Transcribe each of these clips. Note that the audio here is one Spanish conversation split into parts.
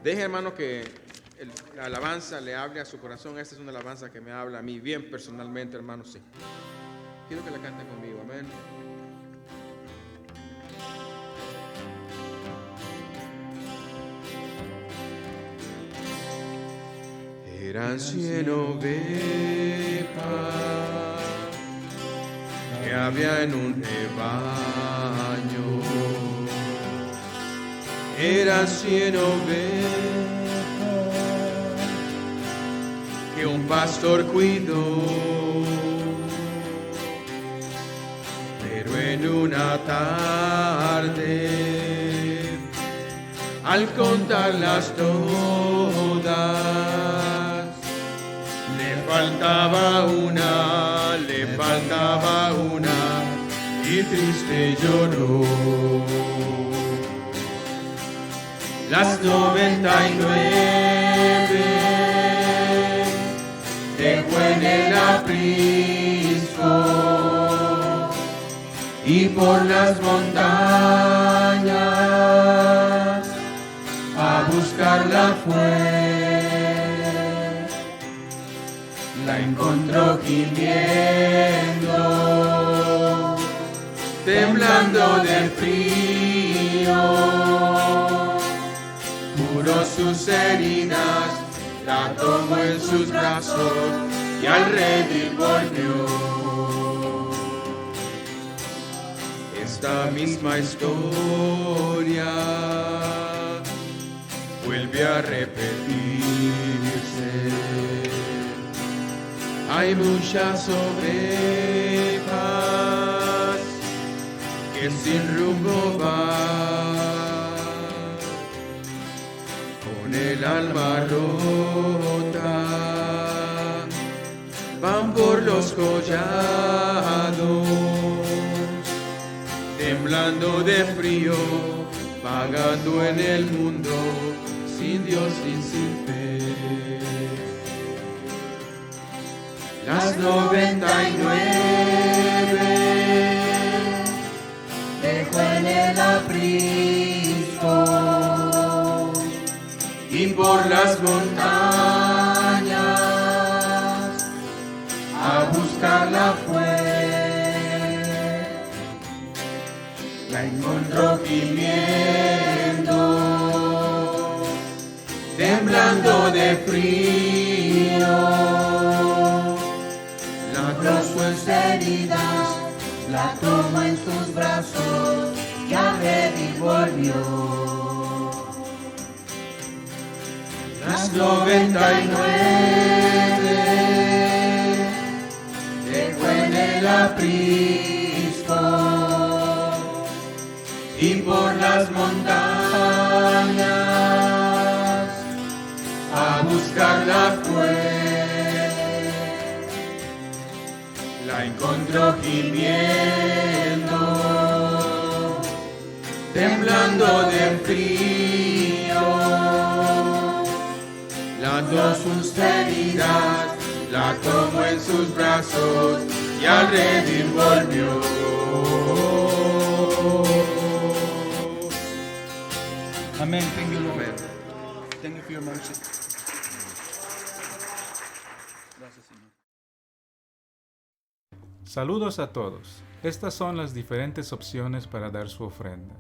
Deje, hermano, que la alabanza le hable a su corazón. Esta es una alabanza que me habla a mí bien personalmente, hermano, sí. Quiero que la cante conmigo, amén. Eran 100 ovejas que había en un rebaño. Eran 100 ovejas que un pastor cuidó. Pero en una tarde, al contarlas todas, le faltaba una, y triste lloró. Las 99 dejó en el aprisco, y por las montañas a buscarla fue. La encontró gimiendo, temblando de frío. Curó sus heridas, la tomó en sus brazos y al redil volvió. Esta misma historia vuelve a repetirse. Hay muchas ovejas que sin rumbo van, con el alma rota, van por los collados, temblando de frío, vagando en el mundo, sin Dios y sin fe. Las 99 dejó en el aprisco, y por las montañas a buscarla fue. La encontró gimiendo, temblando de frío. Sus heridas, la tomó en sus brazos y al redil volvió. Las 99 dejó en el aprisco, y por las montañas a buscarla fue. La encontró gimiendo, temblando de frío. La tomó sus heridas, la tomó en sus brazos y al redil volvió. Amén. Thank you, Lord. Thank you for your mercy. Gracias, Señor. Saludos a todos. Estas son las diferentes opciones para dar su ofrenda.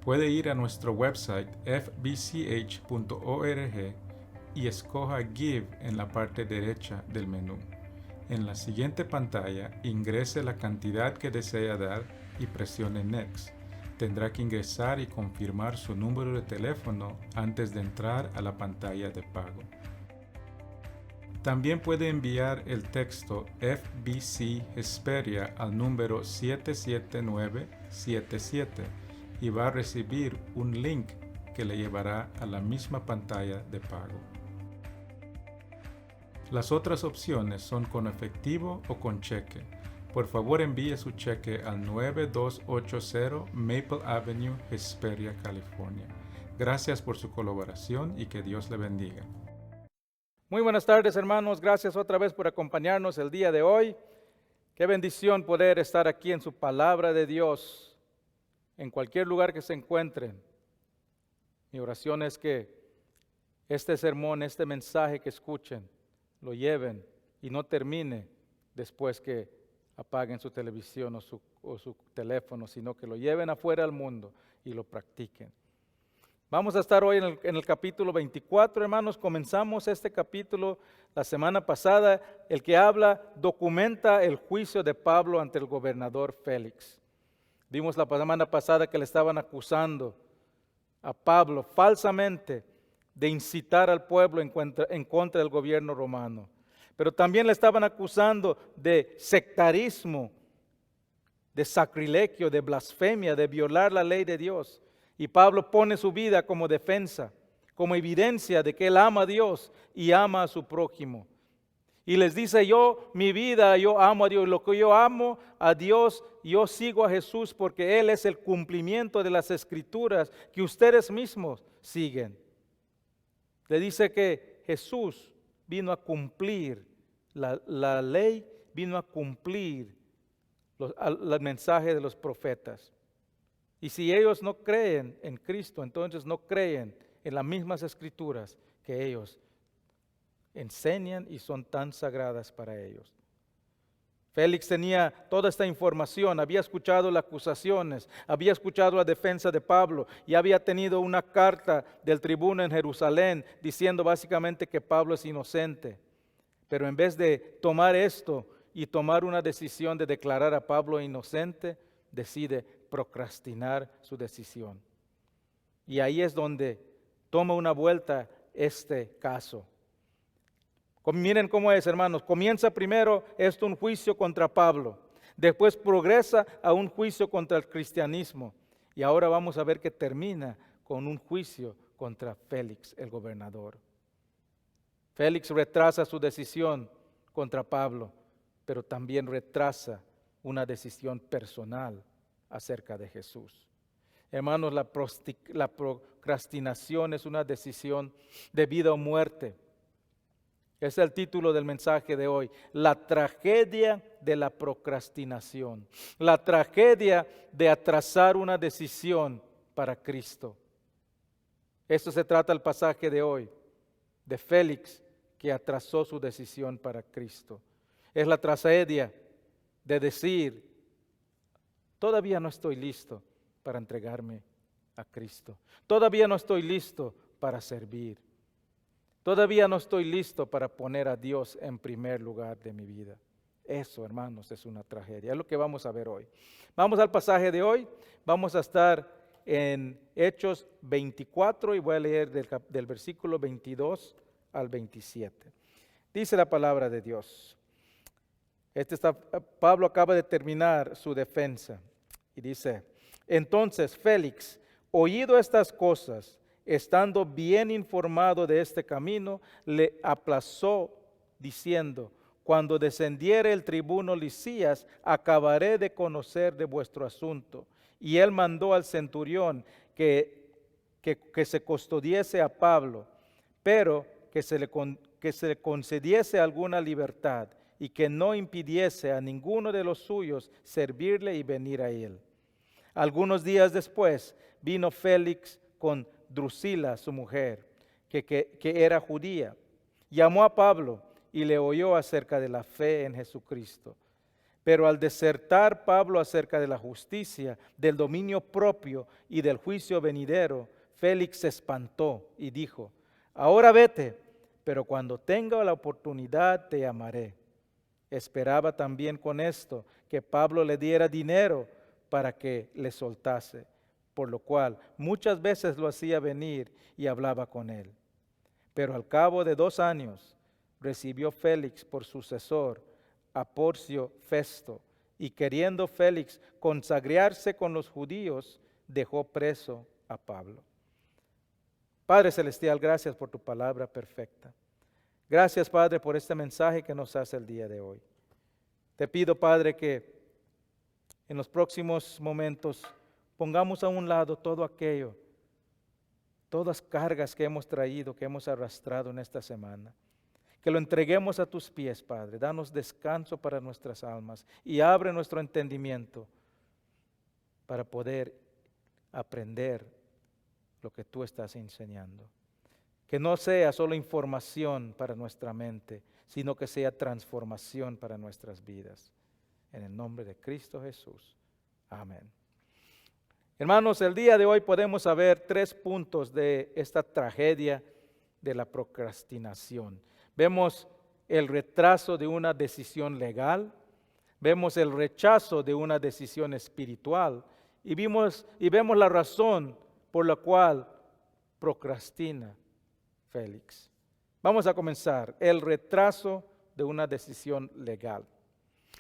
Puede ir a nuestro website fbch.org y escoja Give en la parte derecha del menú. En la siguiente pantalla, ingrese la cantidad que desea dar y presione Next. Tendrá que ingresar y confirmar su número de teléfono antes de entrar a la pantalla de pago. También puede enviar el texto FBC Hesperia al número 77977 y va a recibir un link que le llevará a la misma pantalla de pago. Las otras opciones son con efectivo o con cheque. Por favor, envíe su cheque al 9280 Maple Avenue, Hesperia, California. Gracias por su colaboración y que Dios le bendiga. Muy buenas tardes, hermanos. Gracias otra vez por acompañarnos el día de hoy. Qué bendición poder estar aquí en su palabra de Dios, en cualquier lugar que se encuentren. Mi oración es que este sermón, este mensaje que escuchen, lo lleven y no termine después que apaguen su televisión o su teléfono, sino que lo lleven afuera al mundo y lo practiquen. Vamos a estar hoy en el capítulo 24, hermanos. Comenzamos este capítulo la semana pasada. El que habla documenta el juicio de Pablo ante el gobernador Félix. Vimos la semana pasada que le estaban acusando a Pablo falsamente de incitar al pueblo en contra del gobierno romano. Pero también le estaban acusando de sectarismo, de sacrilegio, de blasfemia, de violar la ley de Dios. Y Pablo pone su vida como defensa, como evidencia de que él ama a Dios y ama a su prójimo. Y les dice, mi vida, yo amo a Dios. Lo que yo amo a Dios, yo sigo a Jesús porque Él es el cumplimiento de las Escrituras que ustedes mismos siguen. Le dice que Jesús vino a cumplir la ley, vino a cumplir el mensaje de los profetas. Y si ellos no creen en Cristo, entonces no creen en las mismas Escrituras que ellos enseñan y son tan sagradas para ellos. Félix tenía toda esta información, había escuchado las acusaciones, había escuchado la defensa de Pablo y había tenido una carta del tribuno en Jerusalén diciendo básicamente que Pablo es inocente. Pero en vez de tomar esto y tomar una decisión de declarar a Pablo inocente, decide procrastinar su decisión. Y ahí es donde toma una vuelta este caso. Miren cómo es, hermanos. Comienza primero un juicio contra Pablo. Después progresa a un juicio contra el cristianismo. Y ahora vamos a ver que termina con un juicio contra Félix, el gobernador. Félix retrasa su decisión contra Pablo, pero también retrasa una decisión personal acerca de Jesús. Hermanos, la procrastinación es una decisión de vida o muerte. Es el título del mensaje de hoy, la tragedia de la procrastinación, la tragedia de atrasar una decisión para Cristo. Esto se trata el pasaje de hoy, de Félix que atrasó su decisión para Cristo. Es la tragedia de decir, todavía no estoy listo para entregarme a Cristo, todavía no estoy listo para servir. Todavía no estoy listo para poner a Dios en primer lugar de mi vida. Eso, hermanos, es una tragedia. Es lo que vamos a ver hoy. Vamos al pasaje de hoy. Vamos a estar en Hechos 24 y voy a leer del versículo 22 al 27. Dice la palabra de Dios. Pablo acaba de terminar su defensa y dice, entonces Félix, oído estas cosas, estando bien informado de este camino, le aplazó diciendo, cuando descendiere el tribuno Lisías, acabaré de conocer de vuestro asunto. Y él mandó al centurión que se custodiese a Pablo, pero que se le concediese alguna libertad y que no impidiese a ninguno de los suyos servirle y venir a él. Algunos días después vino Félix con Drusila, su mujer, que era judía. Llamó a Pablo y le oyó acerca de la fe en Jesucristo. Pero al disertar Pablo acerca de la justicia, del dominio propio y del juicio venidero, Félix se espantó y dijo, ahora vete, pero cuando tenga la oportunidad te llamaré. Esperaba también con esto que Pablo le diera dinero para que le soltase, por lo cual muchas veces lo hacía venir y hablaba con él. Pero al cabo de 2 años recibió Félix por sucesor a Porcio Festo, y queriendo Félix consagrarse con los judíos, dejó preso a Pablo. Padre Celestial, gracias por tu palabra perfecta. Gracias, Padre, por este mensaje que nos hace el día de hoy. Te pido, Padre, que en los próximos momentos pongamos a un lado todo aquello, todas cargas que hemos traído, que hemos arrastrado en esta semana. Que lo entreguemos a tus pies, Padre. Danos descanso para nuestras almas y abre nuestro entendimiento para poder aprender lo que tú estás enseñando. Que no sea solo información para nuestra mente, sino que sea transformación para nuestras vidas. En el nombre de Cristo Jesús. Amén. Hermanos, el día de hoy podemos saber 3 puntos de esta tragedia de la procrastinación. Vemos el retraso de una decisión legal, vemos el rechazo de una decisión espiritual y vemos la razón por la cual procrastina Félix. Vamos a comenzar. El retraso de una decisión legal.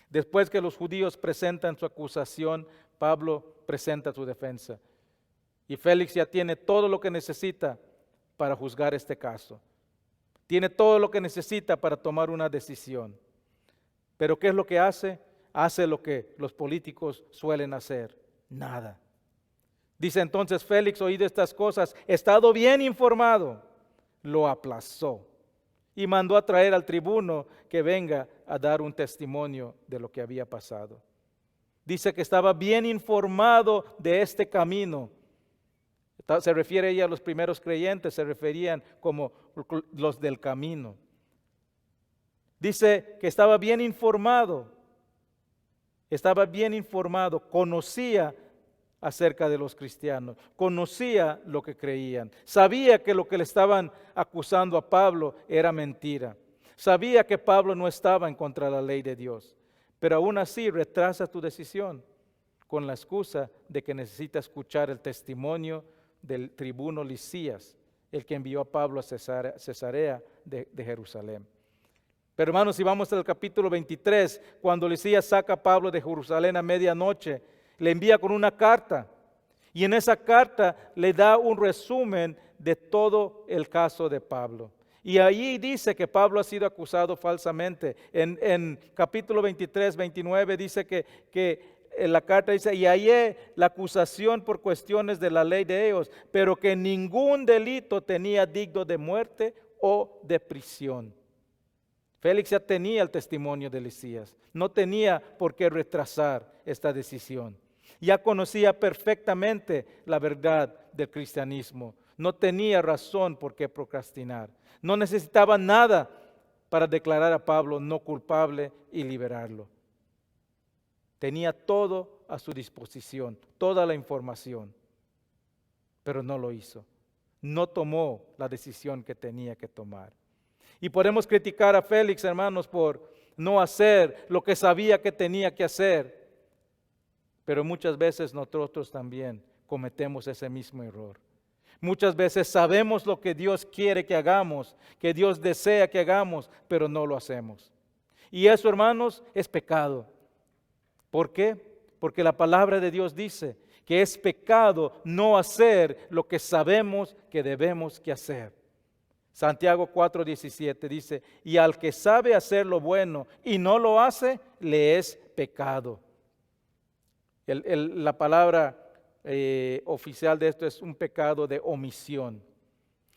Después que los judíos presentan su acusación, Pablo presenta su defensa. Y Félix ya tiene todo lo que necesita para juzgar este caso. Tiene todo lo que necesita para tomar una decisión. Pero ¿qué es lo que hace? Hace lo que los políticos suelen hacer. Nada. Dice entonces Félix, oído estas cosas, estado bien informado, lo aplazó y mandó a traer al tribuno que venga a dar un testimonio de lo que había pasado. Dice que estaba bien informado de este camino. Se refiere ella a los primeros creyentes, se referían como los del camino. Dice que estaba bien informado, conocía acerca de los cristianos, conocía lo que creían, sabía que lo que le estaban acusando a Pablo era mentira, sabía que Pablo no estaba en contra de la ley de Dios, pero aún así retrasa tu decisión con la excusa de que necesita escuchar el testimonio del tribuno Lisías, el que envió a Pablo a Cesarea de Jerusalén. Pero hermanos, si vamos al capítulo 23, cuando Lisías saca a Pablo de Jerusalén a medianoche, le envía con una carta y en esa carta le da un resumen de todo el caso de Pablo. Y allí dice que Pablo ha sido acusado falsamente. En capítulo 23, 29 dice que en la carta dice, y hallé la acusación por cuestiones de la ley de ellos, pero que ningún delito tenía digno de muerte o de prisión. Félix ya tenía el testimonio de Lisías, no tenía por qué retrasar esta decisión. Ya conocía perfectamente la verdad del cristianismo, no tenía razón por qué procrastinar. No necesitaba nada para declarar a Pablo no culpable y liberarlo. Tenía todo a su disposición, toda la información, pero no lo hizo. No tomó la decisión que tenía que tomar. Y podemos criticar a Félix, hermanos, por no hacer lo que sabía que tenía que hacer. Pero muchas veces nosotros también cometemos ese mismo error. Muchas veces sabemos lo que Dios quiere que hagamos, que Dios desea que hagamos, pero no lo hacemos. Y eso, hermanos, es pecado. ¿Por qué? Porque la palabra de Dios dice que es pecado no hacer lo que sabemos que debemos que hacer. Santiago 4:17 dice, y al que sabe hacer lo bueno y no lo hace, le es pecado. La palabra oficial de esto es un pecado de omisión.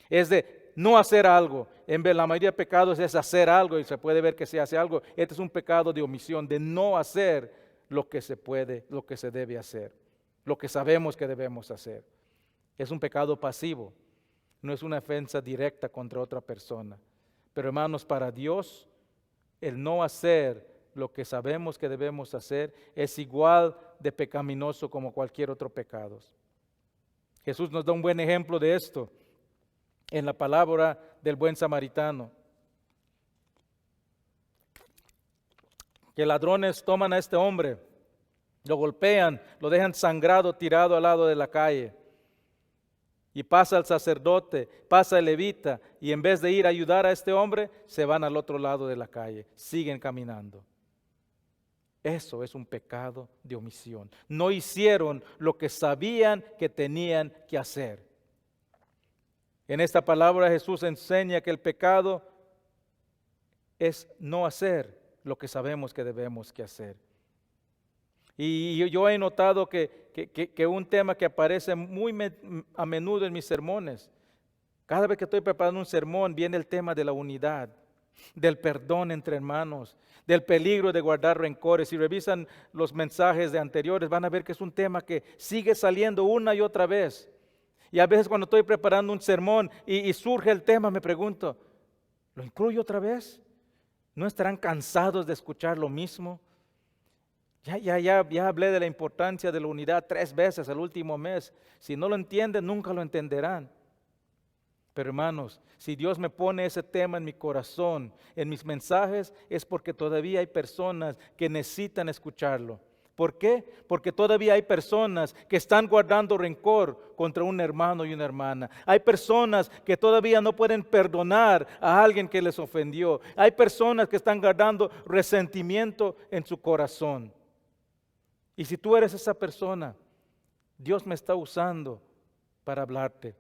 Es de no hacer algo. En vez, la mayoría de pecados es hacer algo y se puede ver que se hace algo. Este es un pecado de omisión, de no hacer lo que se puede, lo que se debe hacer, lo que sabemos que debemos hacer. Es un pecado pasivo, no es una ofensa directa contra otra persona. Pero hermanos, para Dios, el no hacer lo que sabemos que debemos hacer es igual de pecaminoso como cualquier otro pecado. Jesús nos da un buen ejemplo de esto en la palabra del buen samaritano. Que ladrones toman a este hombre, lo golpean, lo dejan sangrado, tirado al lado de la calle. Y pasa el sacerdote, pasa el levita, y en vez de ir a ayudar a este hombre, se van al otro lado de la calle, siguen caminando. Eso es un pecado de omisión. No hicieron lo que sabían que tenían que hacer. En esta palabra Jesús enseña que el pecado es no hacer lo que sabemos que debemos que hacer. Y yo he notado que un tema que aparece muy a menudo en mis sermones, cada vez que estoy preparando un sermón, viene el tema de la unidad, del perdón entre hermanos, del peligro de guardar rencores. Si revisan los mensajes de anteriores, van a ver que es un tema que sigue saliendo una y otra vez. Y a veces cuando estoy preparando un sermón y surge el tema, me pregunto, ¿lo incluyo otra vez? ¿No estarán cansados de escuchar lo mismo? Ya hablé de la importancia de la unidad 3 veces el último mes. Si no lo entienden, nunca lo entenderán. Pero hermanos, si Dios me pone ese tema en mi corazón, en mis mensajes, es porque todavía hay personas que necesitan escucharlo. ¿Por qué? Porque todavía hay personas que están guardando rencor contra un hermano y una hermana. Hay personas que todavía no pueden perdonar a alguien que les ofendió. Hay personas que están guardando resentimiento en su corazón. Y si tú eres esa persona, Dios me está usando para hablarte,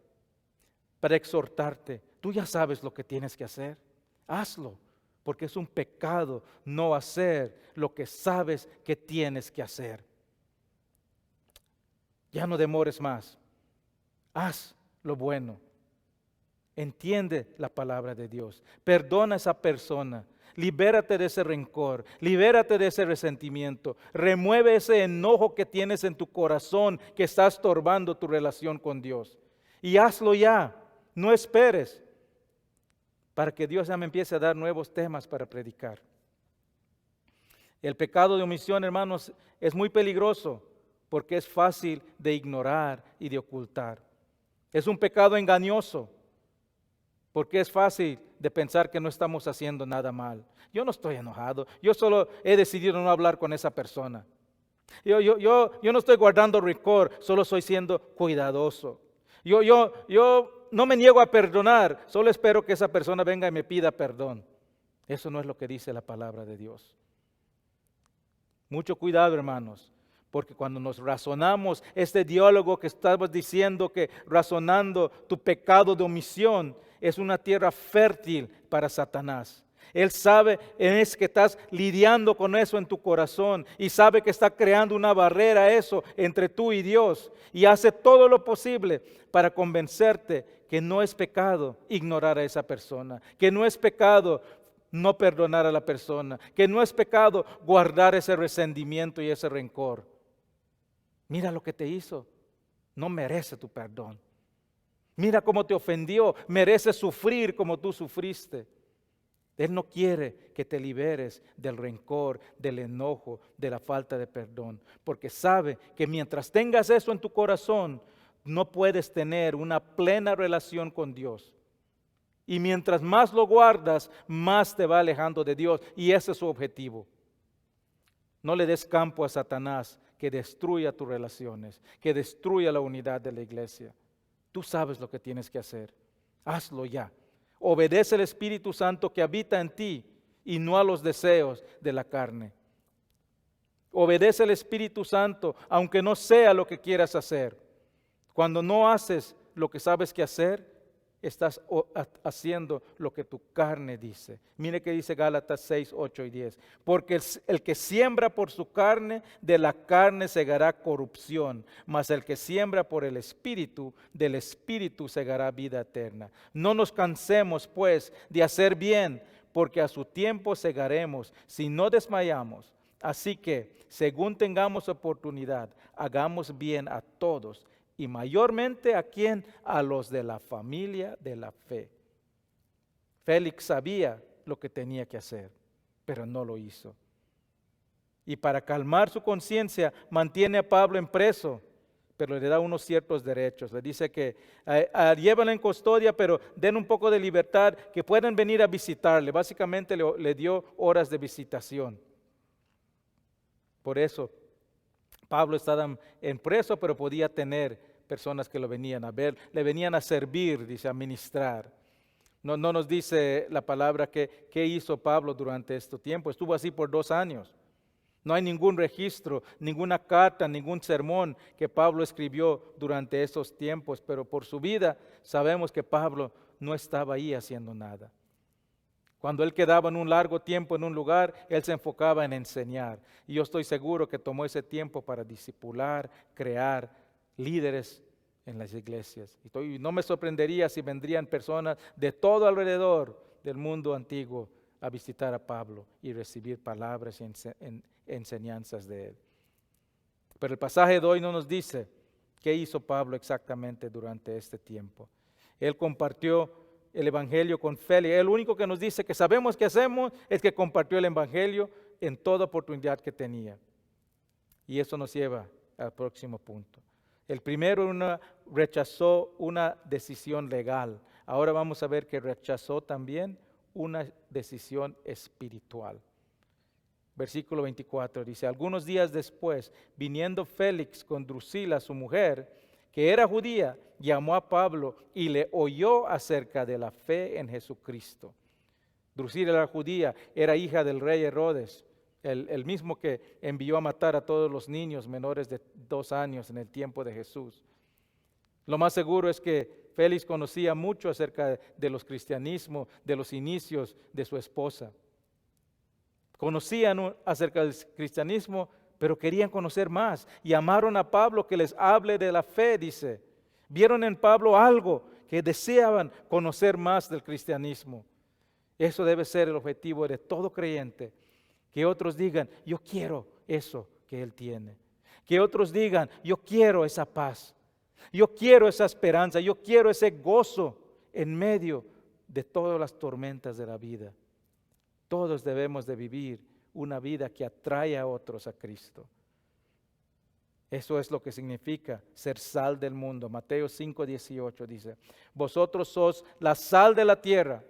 para exhortarte. Tú ya sabes lo que tienes que hacer. Hazlo. Porque es un pecado no hacer lo que sabes que tienes que hacer. Ya no demores más. Haz lo bueno. Entiende la palabra de Dios. Perdona a esa persona. Libérate de ese rencor. Libérate de ese resentimiento. Remueve ese enojo que tienes en tu corazón que está estorbando tu relación con Dios. Y hazlo ya. No esperes para que Dios ya me empiece a dar nuevos temas para predicar. El pecado de omisión, hermanos, es muy peligroso porque es fácil de ignorar y de ocultar. Es un pecado engañoso porque es fácil de pensar que no estamos haciendo nada mal. Yo no estoy enojado, yo solo he decidido no hablar con esa persona. Yo no estoy guardando rencor, solo estoy siendo cuidadoso. Yo no me niego a perdonar, solo espero que esa persona venga y me pida perdón. Eso no es lo que dice la palabra de Dios. Mucho cuidado, hermanos, porque cuando nos razonamos, este diálogo que estamos diciendo que razonando tu pecado de omisión es una tierra fértil para Satanás. Él sabe es que estás lidiando con eso en tu corazón y sabe que está creando una barrera eso entre tú y Dios y hace todo lo posible para convencerte que no es pecado ignorar a esa persona, que no es pecado no perdonar a la persona, que no es pecado guardar ese resentimiento y ese rencor. Mira lo que te hizo, no merece tu perdón. Mira cómo te ofendió, merece sufrir como tú sufriste. Él no quiere que te liberes del rencor, del enojo, de la falta de perdón, porque sabe que mientras tengas eso en tu corazón, no puedes tener una plena relación con Dios. Y mientras más lo guardas, más te va alejando de Dios, y ese es su objetivo. No le des campo a Satanás que destruya tus relaciones, que destruya la unidad de la iglesia. Tú sabes lo que tienes que hacer. Hazlo ya. Obedece al Espíritu Santo que habita en ti y no a los deseos de la carne. Obedece al Espíritu Santo aunque no sea lo que quieras hacer. Cuando no haces lo que sabes que hacer, estás haciendo lo que tu carne dice. Mire que dice Gálatas 6, 8 y 10. Porque el que siembra por su carne, de la carne segará corrupción. Mas el que siembra por el Espíritu, del Espíritu segará vida eterna. No nos cansemos, pues, de hacer bien, porque a su tiempo segaremos, si no desmayamos. Así que, según tengamos oportunidad, hagamos bien a todos. Y mayormente a quién? A los de la familia de la fe. Félix sabía lo que tenía que hacer, pero no lo hizo. Y para calmar su conciencia, mantiene a Pablo en preso, pero le da unos ciertos derechos. Le dice que llévenlo en custodia, pero den un poco de libertad, que puedan venir a visitarle. Básicamente le dio horas de visitación. Por eso Pablo estaba en preso, pero podía tener personas que lo venían a ver, le venían a servir, dice, a ministrar. No nos dice la palabra qué hizo Pablo durante este tiempo. Estuvo así por 2 años. No hay ningún registro, ninguna carta, ningún sermón que Pablo escribió durante esos tiempos, pero por su vida sabemos que Pablo no estaba ahí haciendo nada. Cuando él quedaba en un largo tiempo en un lugar, él se enfocaba en enseñar. Y yo estoy seguro que tomó ese tiempo para discipular, crear líderes en las iglesias. Y no me sorprendería si vendrían personas de todo alrededor del mundo antiguo a visitar a Pablo y recibir palabras y enseñanzas de él. Pero el pasaje de hoy no nos dice ¿Qué hizo Pablo exactamente durante este tiempo? Él compartió el evangelio con Félix. El único que nos dice que sabemos que hacemos es que compartió el evangelio en toda oportunidad que tenía. Y eso nos lleva al próximo punto. El primero rechazó una decisión legal. Ahora vamos a ver que rechazó también una decisión espiritual. Versículo 24 dice, algunos días después, viniendo Félix con Drusila, su mujer, que era judía, llamó a Pablo y le oyó acerca de la fe en Jesucristo. Drusila era judía, era hija del rey Herodes, el mismo que envió a matar a todos los niños menores de 2 años en el tiempo de Jesús. Lo más seguro es que Félix conocía mucho acerca de los cristianismos, de los inicios de su esposa. Conocían acerca del cristianismo, pero querían conocer más. Y llamaron a Pablo que les hable de la fe, dice. Vieron en Pablo algo que deseaban conocer más del cristianismo. Eso debe ser el objetivo de todo creyente. Que otros digan, yo quiero eso que él tiene. Que otros digan, yo quiero esa paz. Yo quiero esa esperanza. Yo quiero ese gozo en medio de todas las tormentas de la vida. Todos debemos de vivir una vida que atrae a otros a Cristo. Eso es lo que significa ser sal del mundo. Mateo 5:18 dice, vosotros sois la sal de la tierra,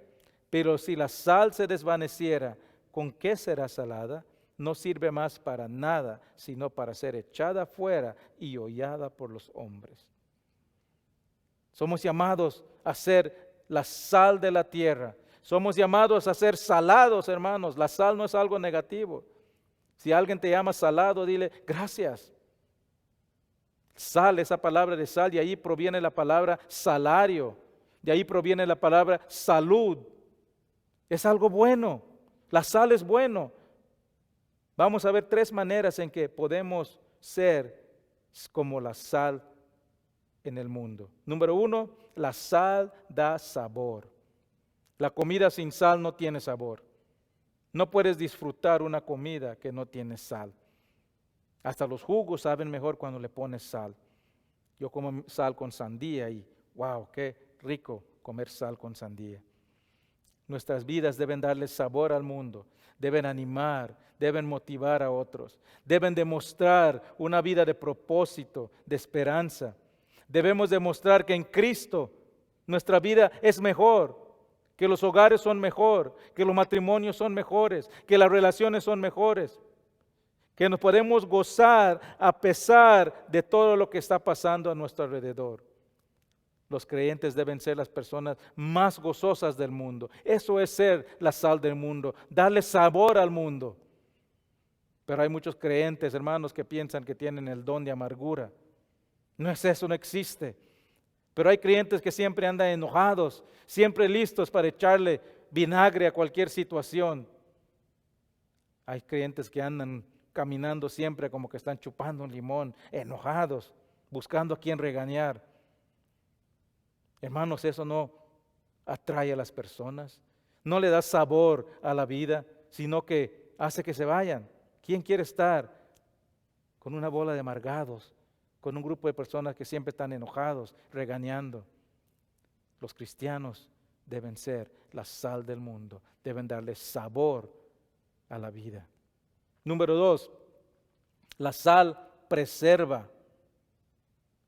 pero si la sal se desvaneciera, ¿con qué será salada? No sirve más para nada, sino para ser echada fuera y hollada por los hombres. Somos llamados a ser la sal de la tierra. Somos llamados a ser salados, hermanos. La sal no es algo negativo. Si alguien te llama salado, dile gracias. Sal, esa palabra de sal, de ahí proviene la palabra salario. De ahí proviene la palabra salud. Es algo bueno. La sal es bueno. Vamos a ver 3 maneras en que podemos ser como la sal en el mundo. Número 1, la sal da sabor. La comida sin sal no tiene sabor. No puedes disfrutar una comida que no tiene sal. Hasta los jugos saben mejor cuando le pones sal. Yo como sal con sandía y wow, qué rico comer sal con sandía. Nuestras vidas deben darle sabor al mundo, deben animar, deben motivar a otros, deben demostrar una vida de propósito, de esperanza. Debemos demostrar que en Cristo nuestra vida es mejor, que los hogares son mejor, que los matrimonios son mejores, que las relaciones son mejores, que nos podemos gozar a pesar de todo lo que está pasando a nuestro alrededor. Los creyentes deben ser las personas más gozosas del mundo. Eso es ser la sal del mundo, darle sabor al mundo. Pero hay muchos creyentes, hermanos, que piensan que tienen el don de amargura. No es eso, no existe. Pero hay creyentes que siempre andan enojados, siempre listos para echarle vinagre a cualquier situación. Hay creyentes que andan caminando siempre como que están chupando un limón, enojados, buscando a quien regañar. Hermanos, eso no atrae a las personas, no le da sabor a la vida, sino que hace que se vayan. ¿Quién quiere estar con una bola de amargados? Con un grupo de personas que siempre están enojados, regañando. Los cristianos deben ser la sal del mundo, deben darle sabor a la vida. Número 2, la sal preserva.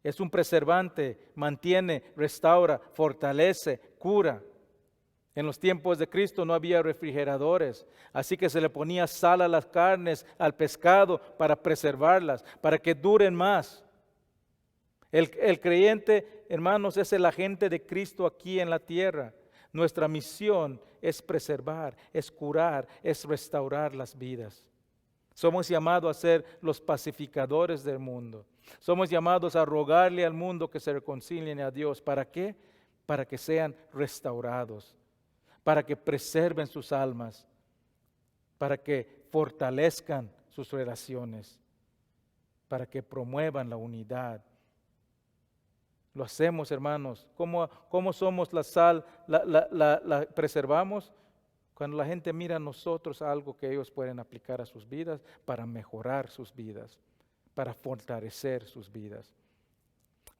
Es un preservante, mantiene, restaura, fortalece, cura. En los tiempos de Cristo no había refrigeradores, así que se le ponía sal a las carnes, al pescado, para preservarlas, para que duren más. El creyente, hermanos, es el agente de Cristo aquí en la tierra. Nuestra misión es preservar, es curar, es restaurar las vidas. Somos llamados a ser los pacificadores del mundo. Somos llamados a rogarle al mundo que se reconcilien a Dios. ¿Para qué? Para que sean restaurados, para que preserven sus almas, para que fortalezcan sus relaciones, para que promuevan la unidad. Lo hacemos, hermanos. ¿Cómo somos la sal? ¿La preservamos? Cuando la gente mira a nosotros algo que ellos pueden aplicar a sus vidas para mejorar sus vidas, para fortalecer sus vidas.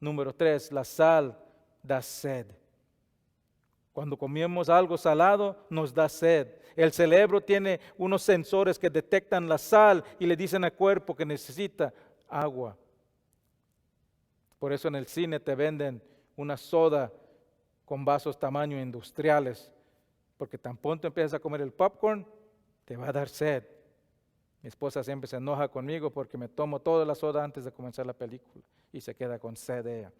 Número 3, la sal da sed. Cuando comemos algo salado, nos da sed. El cerebro tiene unos sensores que detectan la sal y le dicen al cuerpo que necesita agua. Por eso en el cine te venden una soda con vasos tamaño industriales, porque tan pronto empiezas a comer el popcorn, te va a dar sed. Mi esposa siempre se enoja conmigo porque me tomo toda la soda antes de comenzar la película y se queda con sed ella.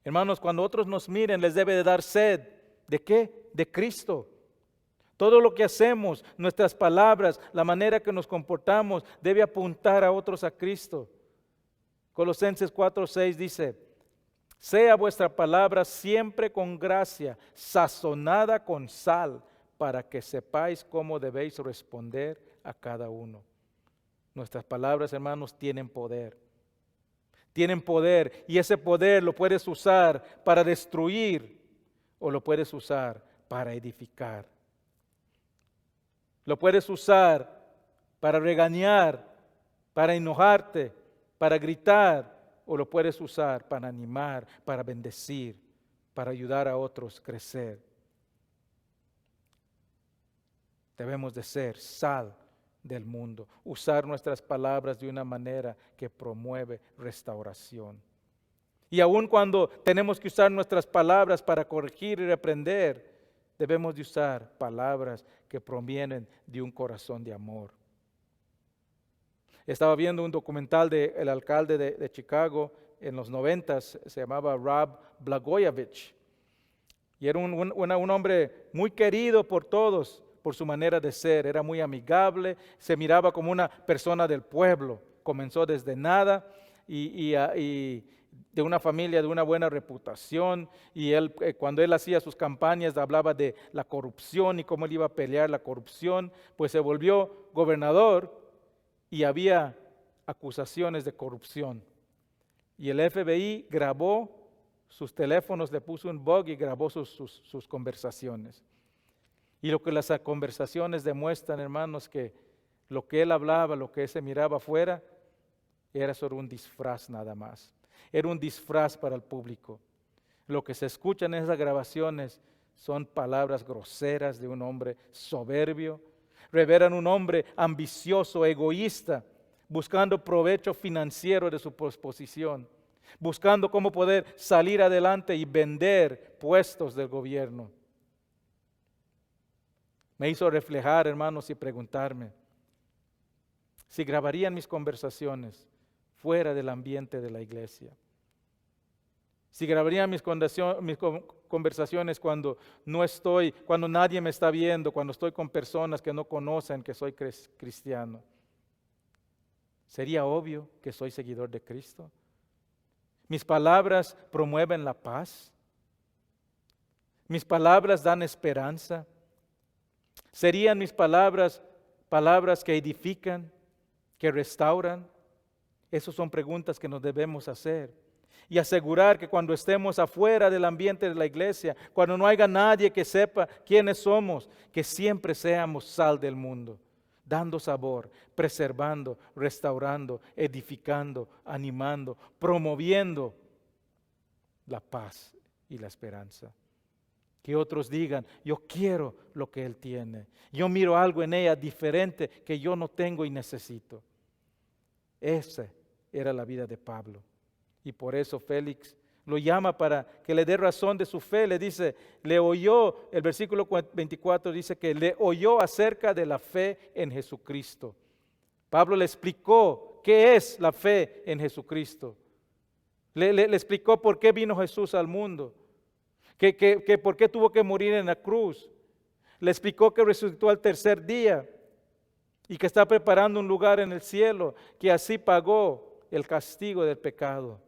Hermanos, cuando otros nos miren, les debe de dar sed. ¿De qué? De Cristo. Todo lo que hacemos, nuestras palabras, la manera que nos comportamos, debe apuntar a otros a Cristo. Colosenses 4:6 dice: sea vuestra palabra siempre con gracia, sazonada con sal, para que sepáis cómo debéis responder a cada uno. Nuestras palabras, hermanos, tienen poder. Tienen poder, y ese poder lo puedes usar para destruir o lo puedes usar para edificar. Lo puedes usar para regañar, para enojarte, para gritar, o lo puedes usar para animar, para bendecir, para ayudar a otros a crecer. Debemos de ser sal del mundo, usar nuestras palabras de una manera que promueve restauración. Y aun cuando tenemos que usar nuestras palabras para corregir y reprender, debemos de usar palabras que provienen de un corazón de amor. Estaba viendo un documental del alcalde de Chicago en los 90s, se llamaba Rod Blagojevich. Y era un hombre muy querido por todos, por su manera de ser. Era muy amigable, se miraba como una persona del pueblo. Comenzó desde nada y de una familia de una buena reputación, y él, cuando él hacía sus campañas, hablaba de la corrupción y cómo él iba a pelear la corrupción. Pues se volvió gobernador y había acusaciones de corrupción. Y el FBI grabó sus teléfonos, le puso un bug y grabó sus conversaciones. Y lo que las conversaciones demuestran, hermanos, que lo que él hablaba, lo que él se miraba afuera, era solo un disfraz nada más. Era un disfraz para el público. Lo que se escucha en esas grabaciones son palabras groseras de un hombre soberbio. Revelan un hombre ambicioso, egoísta, buscando provecho financiero de su posición, buscando cómo poder salir adelante y vender puestos del gobierno. Me hizo reflejar, hermanos, y preguntarme si grabarían mis conversaciones fuera del ambiente de la iglesia. Si grabarían mis conversaciones cuando no estoy, cuando nadie me está viendo, cuando estoy con personas que no conocen que soy cristiano. ¿Sería obvio que soy seguidor de Cristo? ¿Mis palabras promueven la paz? ¿Mis palabras dan esperanza? ¿Serían mis palabras que edifican, que restauran? Esas son preguntas que nos debemos hacer. Y asegurar que cuando estemos afuera del ambiente de la iglesia, cuando no haya nadie que sepa quiénes somos, que siempre seamos sal del mundo, dando sabor, preservando, restaurando, edificando, animando, promoviendo la paz y la esperanza. Que otros digan, yo quiero lo que Él tiene. Yo miro algo en ella diferente que yo no tengo y necesito. Esa era la vida de Pablo. Y por eso Félix lo llama para que le dé razón de su fe. Le dice, le oyó, el versículo 24 dice que le oyó acerca de la fe en Jesucristo. Pablo le explicó qué es la fe en Jesucristo. Le explicó por qué vino Jesús al mundo. Que por qué tuvo que morir en la cruz. Le explicó que resucitó al tercer día y que está preparando un lugar en el cielo, que así pagó el castigo del pecado.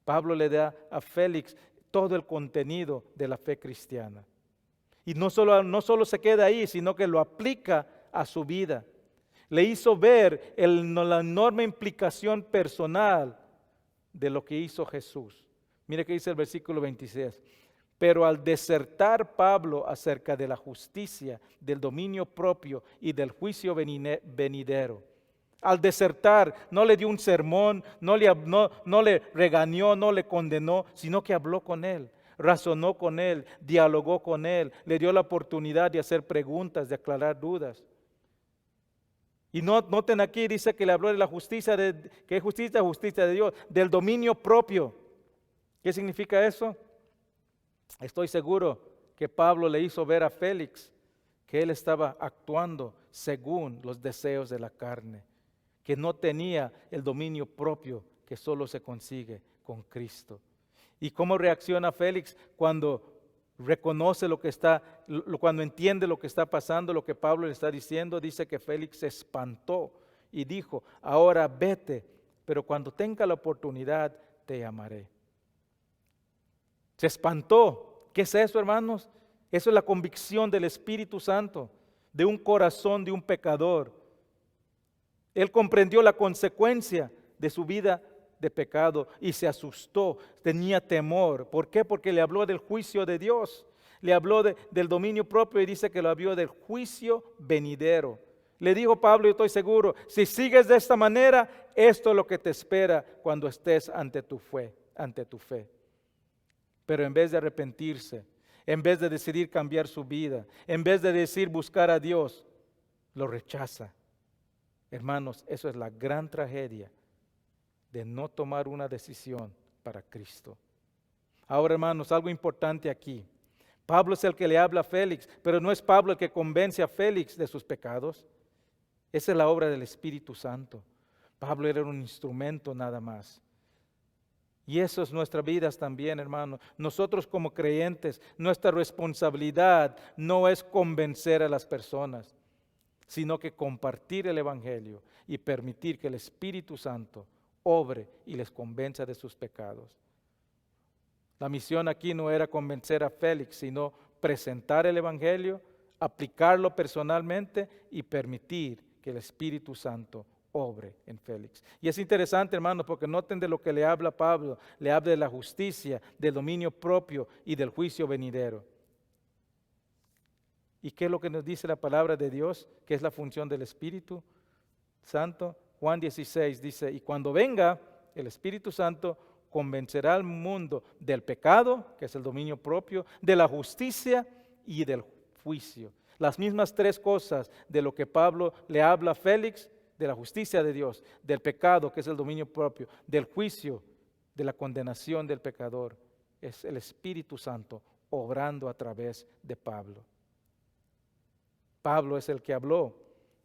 Pablo le da a Félix todo el contenido de la fe cristiana. Y no solo se queda ahí, sino que lo aplica a su vida. Le hizo ver la enorme implicación personal de lo que hizo Jesús. Mire que dice el versículo 26. Pero al disertar Pablo acerca de la justicia, del dominio propio y del juicio venidero, Al desertar, no le dio un sermón, no le regañó, no le condenó, sino que habló con él, razonó con él, dialogó con él, le dio la oportunidad de hacer preguntas, de aclarar dudas. Y noten aquí, dice que le habló de la justicia, que es justicia, justicia de Dios, del dominio propio. ¿Qué significa eso? Estoy seguro que Pablo le hizo ver a Félix que él estaba actuando según los deseos de la carne, que no tenía el dominio propio que solo se consigue con Cristo. ¿Y cómo reacciona Félix cuando reconoce cuando entiende lo que está pasando, lo que Pablo le está diciendo? Dice que Félix se espantó y dijo, ahora vete, pero cuando tenga la oportunidad te llamaré. Se espantó. ¿Qué es eso, hermanos? Eso es la convicción del Espíritu Santo, de un corazón de un pecador. Él comprendió la consecuencia de su vida de pecado y se asustó, tenía temor. ¿Por qué? Porque le habló del juicio de Dios, le habló del dominio propio y dice que lo habló del juicio venidero. Le dijo Pablo, yo estoy seguro, si sigues de esta manera, esto es lo que te espera cuando estés ante tu fe. Pero en vez de arrepentirse, en vez de decidir cambiar su vida, en vez de decir buscar a Dios, lo rechaza. Hermanos, eso es la gran tragedia de no tomar una decisión para Cristo. Ahora, hermanos, algo importante aquí. Pablo es el que le habla a Félix, pero no es Pablo el que convence a Félix de sus pecados. Esa es la obra del Espíritu Santo. Pablo era un instrumento nada más. Y eso es nuestras vidas también, hermano. Nosotros como creyentes, nuestra responsabilidad no es convencer a las personas, sino que compartir el Evangelio y permitir que el Espíritu Santo obre y les convenza de sus pecados. La misión aquí no era convencer a Félix, sino presentar el Evangelio, aplicarlo personalmente y permitir que el Espíritu Santo obre en Félix. Y es interesante, hermanos, porque noten de lo que le habla Pablo. Le habla de la justicia, del dominio propio y del juicio venidero. ¿Y qué es lo que nos dice la palabra de Dios? ¿Qué es la función del Espíritu Santo? Juan 16 dice, y cuando venga el Espíritu Santo, convencerá al mundo del pecado, que es el dominio propio, de la justicia y del juicio. Las mismas tres cosas de lo que Pablo le habla a Félix, de la justicia de Dios, del pecado, que es el dominio propio, del juicio, de la condenación del pecador, es el Espíritu Santo obrando a través de Pablo. Pablo es el que habló,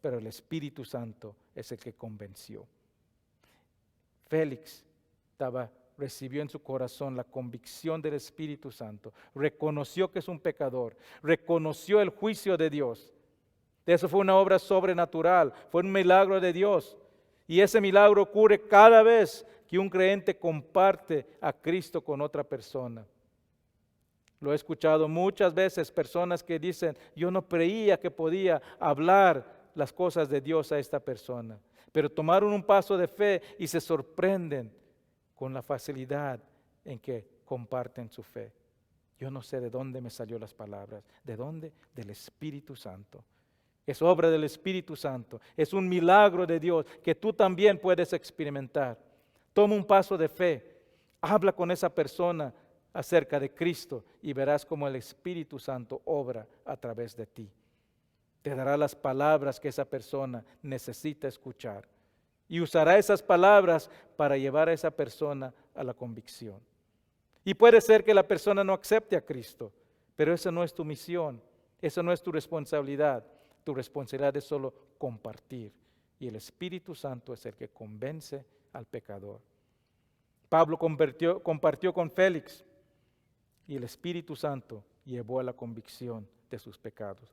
pero el Espíritu Santo es el que convenció. Félix recibió en su corazón la convicción del Espíritu Santo, reconoció que es un pecador, reconoció el juicio de Dios. Eso fue una obra sobrenatural, fue un milagro de Dios. Y ese milagro ocurre cada vez que un creyente comparte a Cristo con otra persona. Lo he escuchado muchas veces, personas que dicen, yo no creía que podía hablar las cosas de Dios a esta persona. Pero tomaron un paso de fe y se sorprenden con la facilidad en que comparten su fe. Yo no sé de dónde me salió las palabras. ¿De dónde? Del Espíritu Santo. Es obra del Espíritu Santo. Es un milagro de Dios que tú también puedes experimentar. Toma un paso de fe. Habla con esa persona acerca de Cristo y verás cómo el Espíritu Santo obra a través de ti. Te dará las palabras que esa persona necesita escuchar. Y usará esas palabras para llevar a esa persona a la convicción. Y puede ser que la persona no acepte a Cristo, pero esa no es tu misión, esa no es tu responsabilidad. Tu responsabilidad es solo compartir. Y el Espíritu Santo es el que convence al pecador. Pablo compartió con Félix y el Espíritu Santo llevó a la convicción de sus pecados.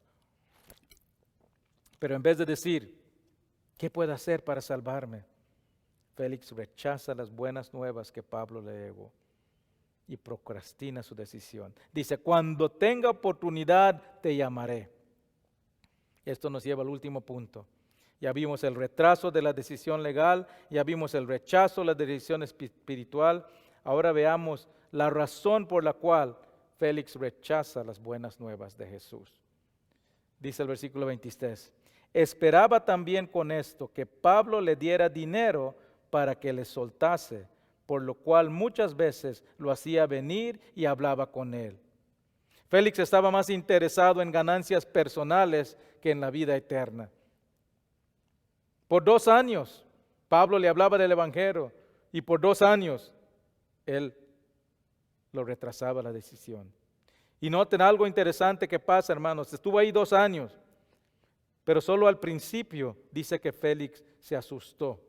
Pero en vez de decir, ¿qué puedo hacer para salvarme? Félix rechaza las buenas nuevas que Pablo le llevó y procrastina su decisión. Dice, cuando tenga oportunidad te llamaré. Esto nos lleva al último punto. Ya vimos el retraso de la decisión legal, ya vimos el rechazo de la decisión espiritual. Ahora veamos la razón por la cual Félix rechaza las buenas nuevas de Jesús. Dice el versículo 23, Esperaba también con esto que Pablo le diera dinero para que le soltase, por lo cual muchas veces lo hacía venir y hablaba con él. Félix estaba más interesado en ganancias personales que en la vida eterna. Por 2 años, Pablo le hablaba del Evangelio y por 2 años, él lo retrasaba la decisión. Y noten algo interesante que pasa, hermanos. Estuvo ahí 2 años, pero solo al principio dice que Félix se asustó.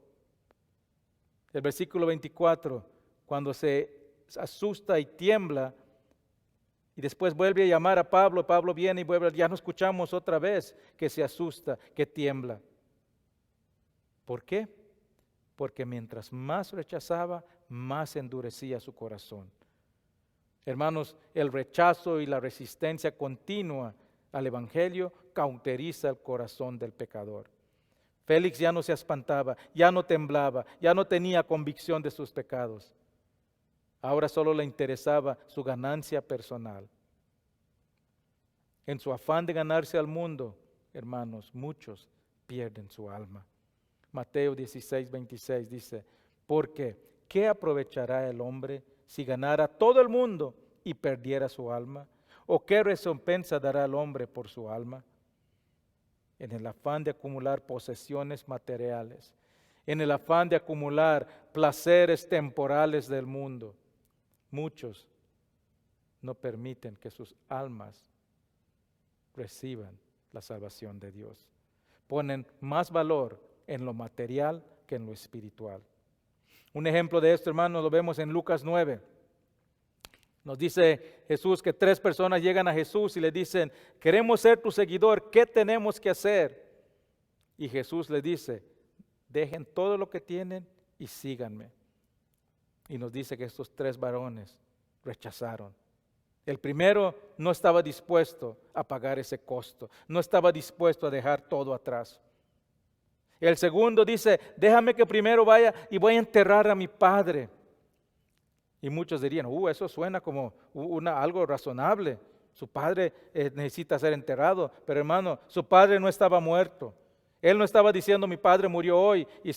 El versículo 24, cuando se asusta y tiembla, y después vuelve a llamar a Pablo, Pablo viene y vuelve, ya no escuchamos otra vez que se asusta, que tiembla. ¿Por qué? Porque mientras más rechazaba, más endurecía su corazón. Hermanos, el rechazo y la resistencia continua al Evangelio cauteriza el corazón del pecador. Félix ya no se espantaba, ya no temblaba, ya no tenía convicción de sus pecados. Ahora solo le interesaba su ganancia personal. En su afán de ganarse al mundo, hermanos, muchos pierden su alma. Mateo 16, 26 dice, porque ¿qué aprovechará el hombre si ganara todo el mundo y perdiera su alma? ¿O qué recompensa dará el hombre por su alma? En el afán de acumular posesiones materiales, en el afán de acumular placeres temporales del mundo, muchos no permiten que sus almas reciban la salvación de Dios. Ponen más valor en lo material que en lo espiritual. Un ejemplo de esto, hermanos, lo vemos en Lucas 9. Nos dice Jesús que 3 personas llegan a Jesús y le dicen, queremos ser tu seguidor, ¿qué tenemos que hacer? Y Jesús le dice, dejen todo lo que tienen y síganme. Y nos dice que estos 3 varones rechazaron. El primero no estaba dispuesto a pagar ese costo, no estaba dispuesto a dejar todo atrás. El segundo dice, déjame que primero vaya y voy a enterrar a mi padre. Y muchos dirían, eso suena como algo razonable. Su padre necesita ser enterrado. Pero hermano, su padre no estaba muerto. Él no estaba diciendo, mi padre murió hoy y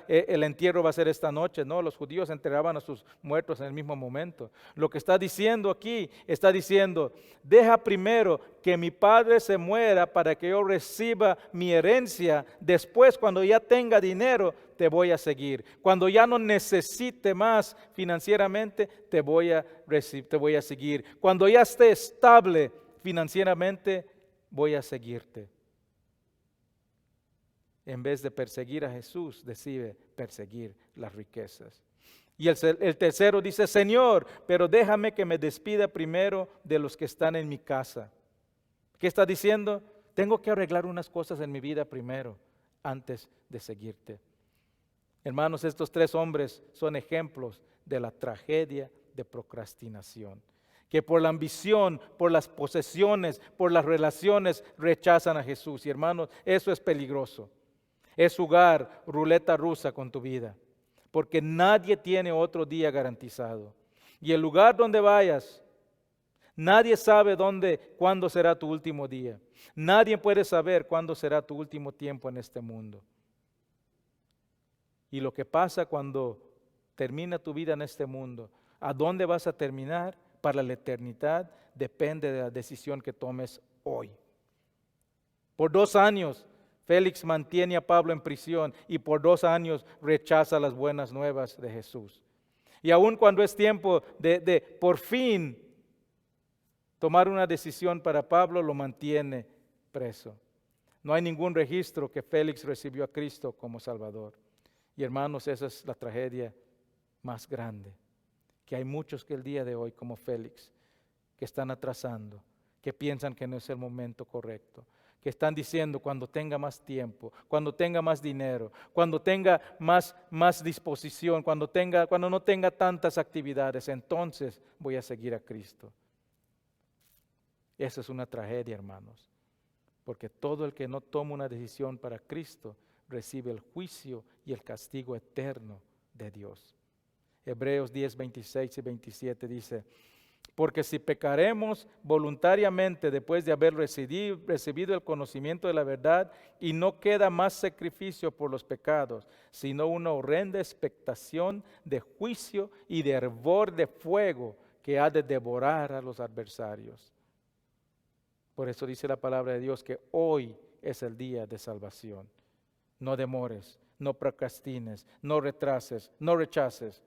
el entierro va a ser esta noche. No, los judíos enterraban a sus muertos en el mismo momento. Lo que está diciendo aquí, está diciendo, deja primero que mi padre se muera para que yo reciba mi herencia. Después, cuando ya tenga dinero, te voy a seguir. Cuando ya no necesite más financieramente, te voy a seguir. Cuando ya esté estable financieramente, voy a seguirte. En vez de perseguir a Jesús, decide perseguir las riquezas. Y el tercero dice, Señor, pero déjame que me despida primero de los que están en mi casa. ¿Qué está diciendo? Tengo que arreglar unas cosas en mi vida primero, antes de seguirte. Hermanos, estos 3 hombres son ejemplos de la tragedia de procrastinación. Que por la ambición, por las posesiones, por las relaciones, rechazan a Jesús. Y hermanos, eso es peligroso. Es jugar ruleta rusa con tu vida, porque nadie tiene otro día garantizado. Y el lugar donde vayas, nadie sabe cuándo será tu último día. Nadie puede saber cuándo será tu último tiempo en este mundo. Y lo que pasa cuando termina tu vida en este mundo, a dónde vas a terminar para la eternidad, depende de la decisión que tomes hoy. Por 2 años, Félix mantiene a Pablo en prisión y por 2 años rechaza las buenas nuevas de Jesús. Y aun cuando es tiempo de por fin tomar una decisión para Pablo, lo mantiene preso. No hay ningún registro que Félix recibió a Cristo como Salvador. Y hermanos, esa es la tragedia más grande. Que hay muchos que el día de hoy, como Félix, que están atrasando, que piensan que no es el momento correcto. Que están diciendo cuando tenga más tiempo, cuando tenga más dinero, cuando tenga más disposición, cuando no tenga tantas actividades, entonces voy a seguir a Cristo. Esa es una tragedia, hermanos, porque todo el que no toma una decisión para Cristo recibe el juicio y el castigo eterno de Dios. Hebreos 10, 26 y 27 dice, Porque si pecaremos voluntariamente después de haber recibido el conocimiento de la verdad, y no queda más sacrificio por los pecados, sino una horrenda expectación de juicio y de hervor de fuego que ha de devorar a los adversarios. Por eso dice la palabra de Dios que hoy es el día de salvación. No demores, no procrastines, no retrases, no rechaces,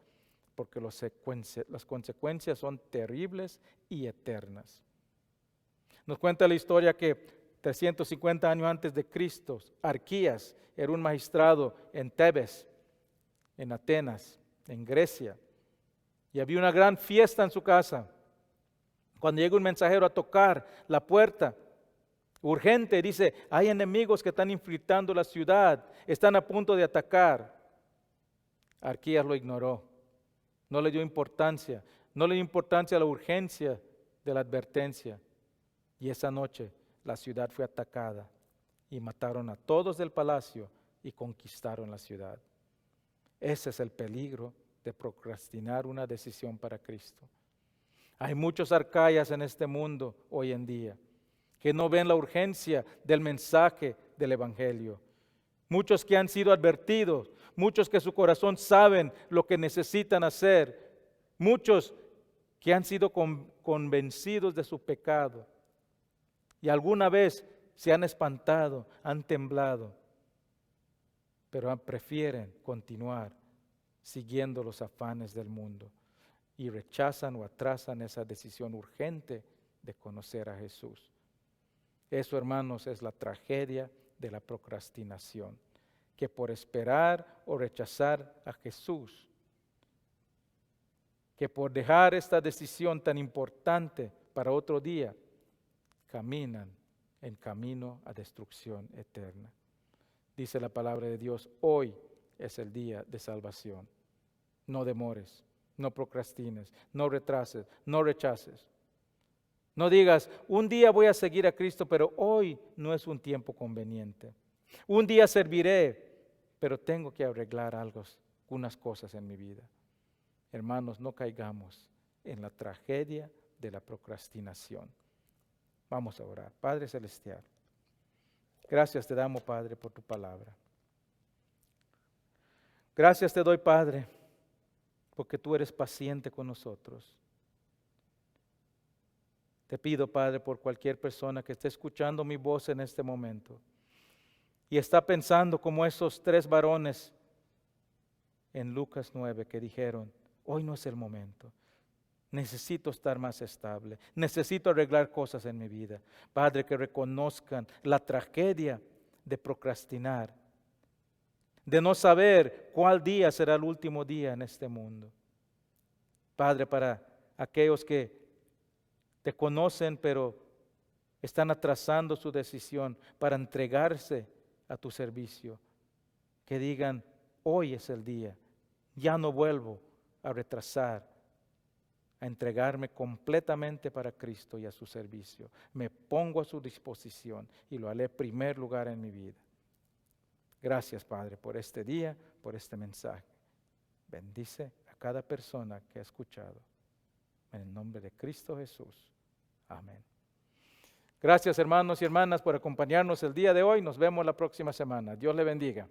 porque las consecuencias son terribles y eternas. Nos cuenta la historia que 350 años antes de Cristo, Arquías era un magistrado en Tebes, en Atenas, en Grecia, y había una gran fiesta en su casa. Cuando llega un mensajero a tocar la puerta, urgente, dice, hay enemigos que están infiltrando la ciudad, están a punto de atacar. Arquías lo ignoró. No le dio importancia a la urgencia de la advertencia. Y esa noche la ciudad fue atacada y mataron a todos del palacio y conquistaron la ciudad. Ese es el peligro de procrastinar una decisión para Cristo. Hay muchos arcáyas en este mundo hoy en día que no ven la urgencia del mensaje del Evangelio. Muchos que han sido advertidos, muchos que su corazón saben lo que necesitan hacer, muchos que han sido convencidos de su pecado y alguna vez se han espantado, han temblado, pero prefieren continuar siguiendo los afanes del mundo y rechazan o atrasan esa decisión urgente de conocer a Jesús. Eso, hermanos, es la tragedia de la procrastinación, que por esperar o rechazar a Jesús, que por dejar esta decisión tan importante para otro día, caminan en camino a destrucción eterna. Dice la palabra de Dios, hoy es el día de salvación. No demores, no procrastines, no retrases, no rechaces. No digas, un día voy a seguir a Cristo, pero hoy no es un tiempo conveniente. Un día serviré, pero tengo que arreglar algunas cosas en mi vida. Hermanos, no caigamos en la tragedia de la procrastinación. Vamos a orar. Padre Celestial, gracias te damos, Padre, por tu palabra. Gracias te doy, Padre, porque tú eres paciente con nosotros. Te pido, Padre, por cualquier persona que esté escuchando mi voz en este momento y está pensando como esos 3 varones en Lucas 9 que dijeron, hoy no es el momento, necesito estar más estable, necesito arreglar cosas en mi vida. Padre, que reconozcan la tragedia de procrastinar, de no saber cuál día será el último día en este mundo. Padre, para aquellos que te conocen, pero están atrasando su decisión para entregarse a tu servicio. Que digan, hoy es el día, ya no vuelvo a retrasar, a entregarme completamente para Cristo y a su servicio. Me pongo a su disposición y lo haré primer lugar en mi vida. Gracias, Padre, por este día, por este mensaje. Bendice a cada persona que ha escuchado. En el nombre de Cristo Jesús. Amén. Gracias, hermanos y hermanas, por acompañarnos el día de hoy. Nos vemos la próxima semana. Dios le bendiga.